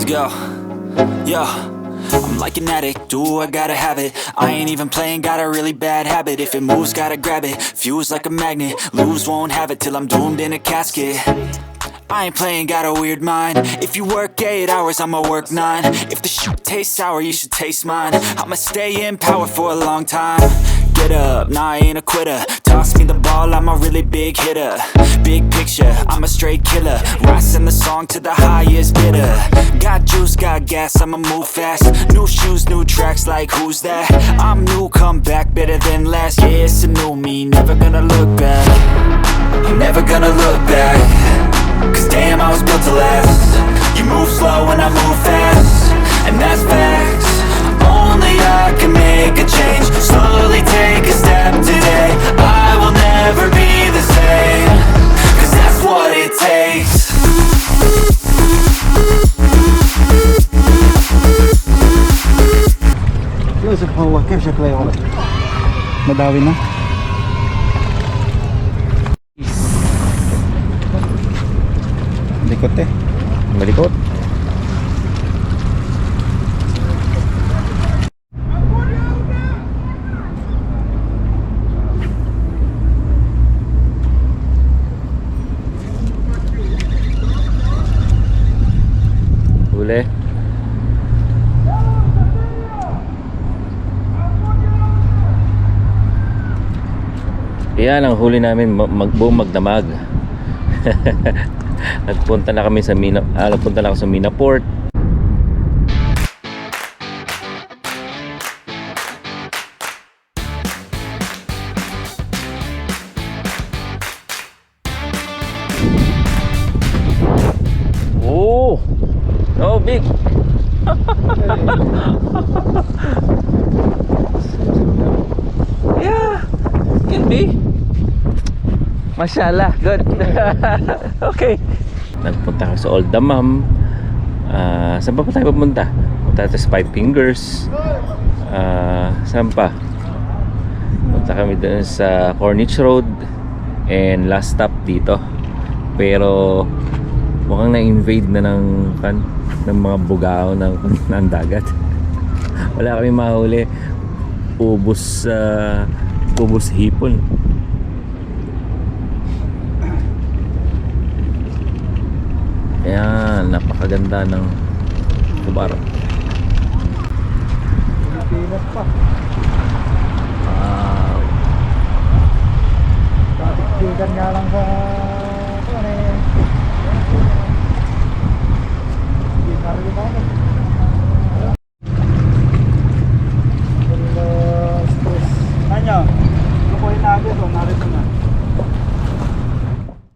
Let's go. Yo, I'm like an addict, do I gotta have it. I ain't even playing, got a really bad habit. If it moves, gotta grab it, fuse like a magnet. Lose, won't have it till I'm doomed in a casket. I ain't playing, got a weird mind. If you work 8 hours, I'ma work 9. If the shit tastes sour, you should taste mine. I'ma stay in power for a long time. Get up, nah, I ain't a quitter. Toss me the ball, I'm a really big hitter. Big picture, I'm a straight killer. Rising the song to the highest bidder. Got juice, got gas, I'ma move fast. New shoes, new tracks, like who's that? I'm new, come back, better than last. Yeah, it's a new me, never gonna look back. I'm never gonna look back. Cause damn, I was built to last. You move slow and I move fast, and that's facts. Only I can make a change. Slowly take a step today. I will never be the same. Cause that's what it takes. Listen, كيف شكله يا ولد؟ مداوي na. Likot eh. Malikot. Huli. Yan ang huli namin, buong magdamag. Nagpunta na kami sa nagpunta na ako sa Mina Port. Oh, no big. Yeah, can be. Mashallah, good. Okay. Nagpunta kami sa Old Dammam. Saan pa tayo pupunta? Punta tayo sa Five Fingers. Saan pa? Punta kami doon sa Corniche Road. And last stop dito. Pero mukhang na-invade na ng mga bugao ng dagat. Wala kami mahuli. Ubus hipon. Ayan, napakaganda ng Tubar. Pinas pa. Tigan nga lang sa